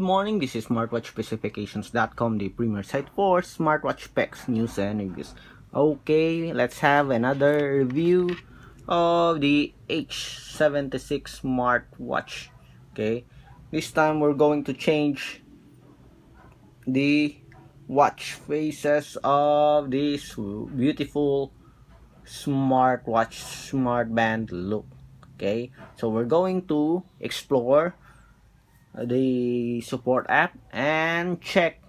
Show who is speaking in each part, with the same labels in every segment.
Speaker 1: morning, this is smartwatchspecifications.com, the premier site for smartwatch specs, news, and reviews. Okay, let's have another review of the H76 Smartwatch. Okay, this time we're going to change the watch faces of this beautiful smartwatch smart band look. Okay, so we're going to explore the support app and check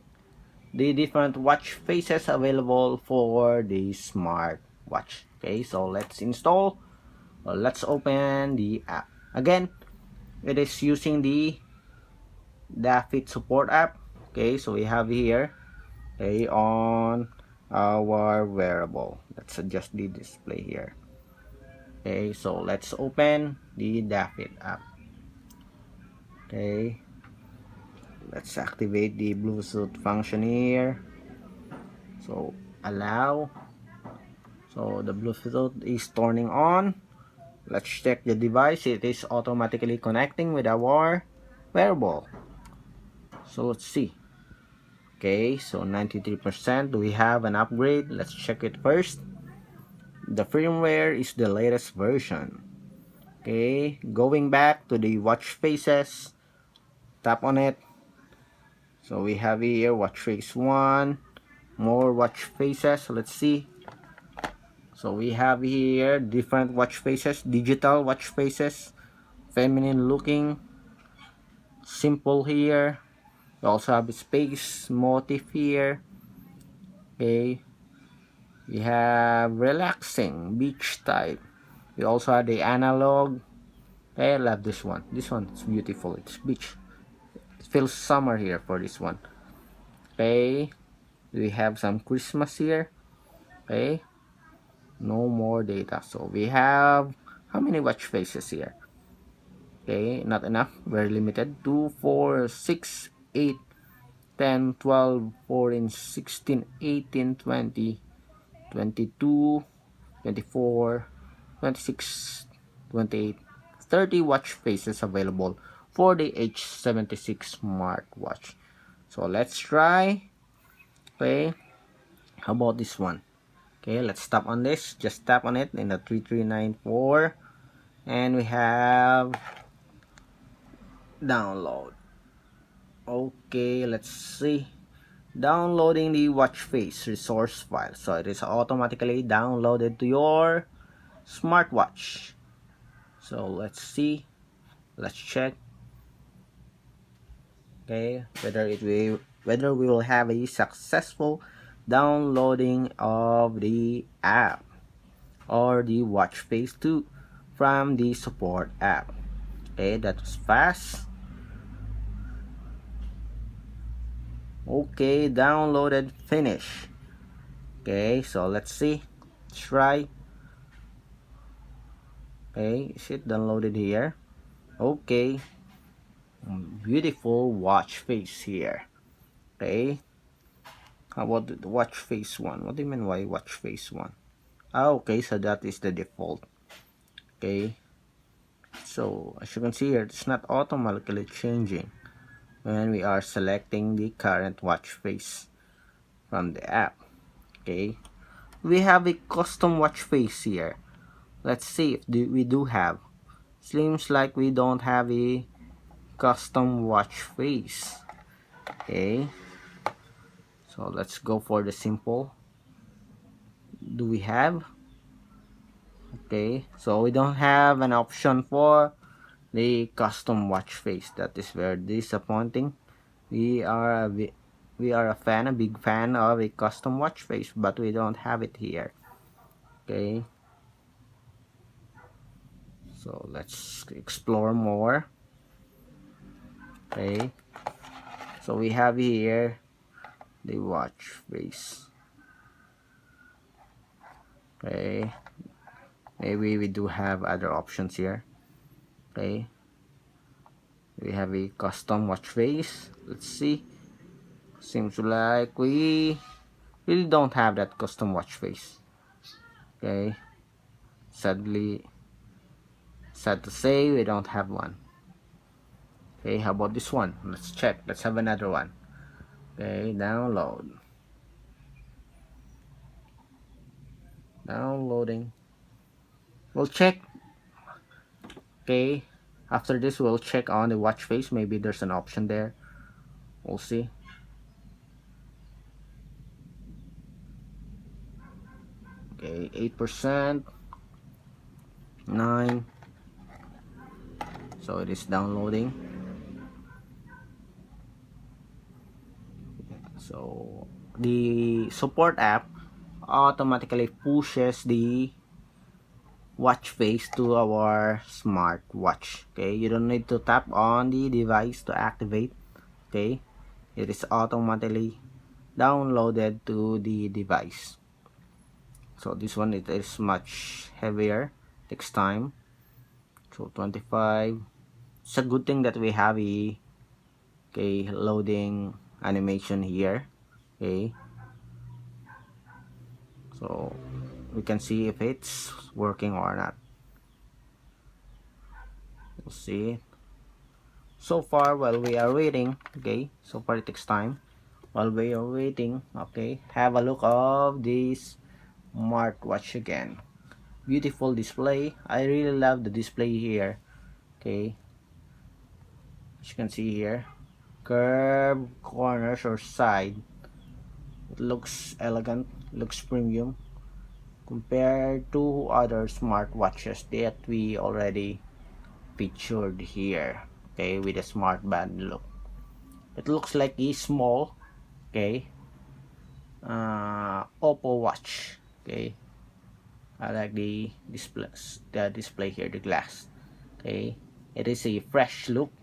Speaker 1: the different watch faces available for the smart watch. Okay, so let's install or let's open the app. Again, it is using the Dafit support app. Okay, so we have here on our wearable. Let's adjust the display here. Okay, so let's open the Dafit app. Okay, let's activate the Bluetooth function here. So allow. So the Bluetooth is turning on. Let's check the device. It is automatically connecting with our wearable. So let's see. Okay, so 93%. Do we have an upgrade? Let's check it first. The firmware is the latest version. Okay, going back to the watch faces. Tap on it. So we have here watch face 1. More watch faces. Let's see. So we have here different watch faces, digital watch faces, feminine looking, simple here. We also have a space motif here. Okay, we have relaxing beach type. We also have the analog. Okay, I love this one. This one is beautiful. It's beach. It feels summer here for this one. Okay, we have some Christmas here. Okay, no more data. So we have how many watch faces here? Okay, not enough, very limited. 2, 4, 6, 8, 10, 12, 14, 16, 18, 20, 22, 24, 26, 28, 30 watch faces available for the H76 smartwatch. So let's try. Okay, how about this one? Okay, let's tap on this. Just tap on it in the 3394, and we have download. Okay, let's see. Downloading the watch face resource file. So it is automatically downloaded to your smartwatch. So let's see. Let's check. Okay, whether we will have a successful downloading of the app or the watch face 2 from the support app. Okay, that was fast. Okay, downloaded, finish. Okay, so let's see. Try. Okay, is it downloaded here? Okay, beautiful watch face here. Okay, how about the watch face 1? What do you mean why watch face 1? Okay, so that is the default. Okay, so as you can see here, it's not automatically changing when we are selecting the current watch face from the app. Okay, we have a custom watch face here. Let's see if we do have. Seems like we don't have a custom watch face. Okay, so let's go for the simple. Do we have? Okay, so we don't have an option for the custom watch face. That is very disappointing. We are a big fan of a custom watch face, but we don't have it here. Okay, so let's explore more. Okay, so we have here the watch face. Okay, maybe we do have other options here. Okay, we have a custom watch face. Let's see. Seems like we really don't have that custom watch face. Okay, sad to say we don't have one. Okay, how about this one? Let's check. Let's have another one. Okay, downloading. We'll check. Okay, after this we'll check on the watch face. Maybe there's an option there. We'll see. Okay, 8%, 9. So it is downloading. So the support app automatically pushes the watch face to our smartwatch. Okay, you don't need to tap on the device to activate. Okay, it is automatically downloaded to the device. So this one, it is much heavier, takes time. So 25. It's a good thing that we have a loading animation here. Okay, so we can see if it's working or not. We'll see. So far, while we are waiting, okay, so far it takes time. While we are waiting, okay, have a look of this smartwatch again. Beautiful display. I really love the display here. Okay, as you can see here, curved corners or side. It looks elegant, looks premium compared to other smartwatches that we already featured here. Okay, with a smart band look. It looks like a small, okay, Oppo watch. Okay, I like the display here, the glass. Okay, it is a fresh look.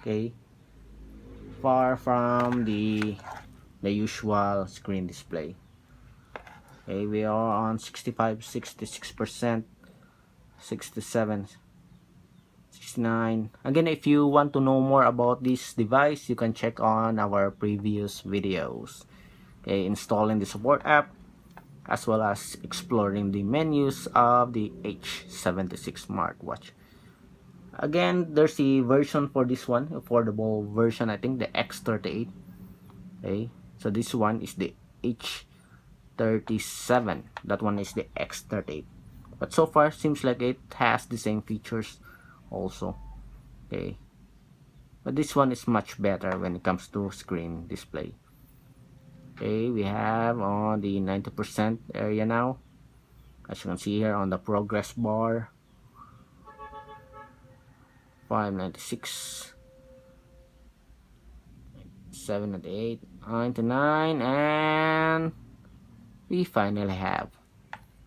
Speaker 1: Okay, far from the usual screen display. Okay, we are on 65, 66%, 67, 69. Again, if you want to know more about this device, you can check on our previous videos. Okay, installing the support app, as well as exploring the menus of the H76 Smartwatch. Again, there's a version for this one, affordable version, I think the X38. Okay, so this one is the H37. That one is the X38. But so far, seems like it has the same features also. Okay, but this one is much better when it comes to screen display. Okay, we have on the 90% area now. As you can see here on the progress bar, 596, 798, 99, and we finally have.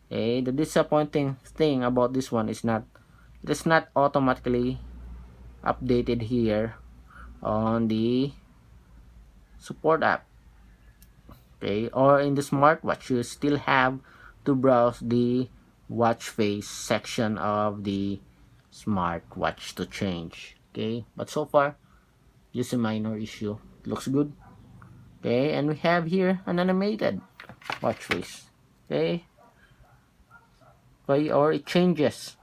Speaker 1: Okay, the disappointing thing about this one is it's not automatically updated here on the support app. Okay, or in the smartwatch, you still have to browse the watch face section of the smartwatch to change. Okay, but so far just a minor issue. It looks good. Okay, and we have here an animated watch face. Okay, or it changes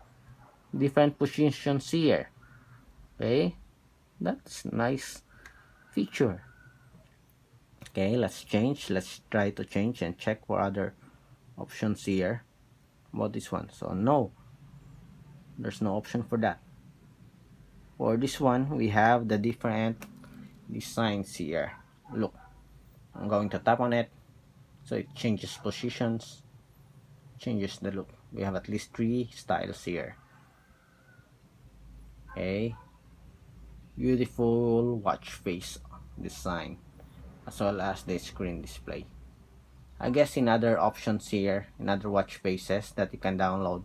Speaker 1: different positions here. Okay, that's nice feature. Okay, let's try to change and check for other options here about this one. So no, there's no option for that. For this one, we have the different designs here. Look, I'm going to tap on it, so it changes positions, changes the look. We have at least 3 styles here. Okay, beautiful watch face design, as well as the screen display. I guess in other options here, in other watch faces that you can download,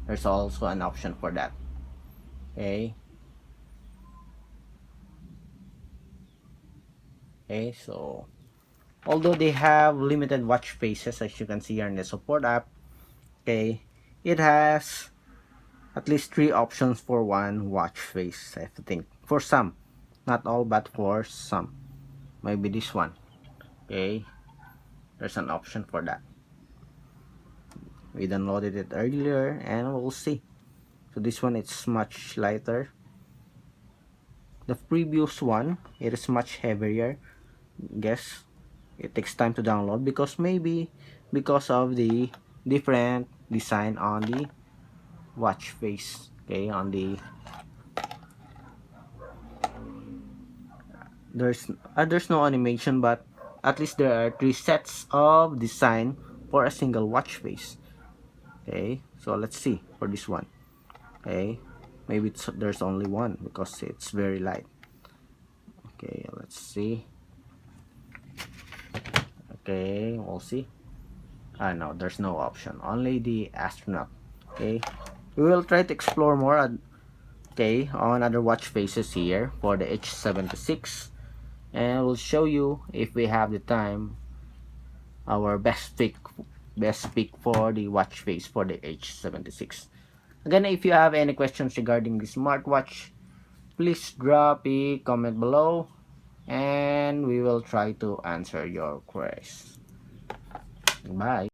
Speaker 1: there's also an option for that. Okay, so although they have limited watch faces, as you can see here in the support app, okay, it has at least 3 options for one watch face, I think. For some, not all, but for some. Maybe this one. Okay, there's an option for that. We downloaded it earlier and we'll see. So this one, it's much lighter. the previous one, it is much heavier. Guess it takes time to download because maybe because of the different design on the watch face. Okay, on the there's no animation, but at least there are three sets of design for a single watch face. Okay, so let's see for this one. Okay, maybe there's only one because it's very light. Okay, let's see. Okay, we'll see. No, there's no option, only the astronaut. Okay, we will try to explore more okay, on other watch faces here for the H76, and we'll show you, if we have the time, our best pick for the watch face for the H76. Again, if you have any questions regarding the smartwatch, please drop a comment below and we will try to answer your queries. Bye.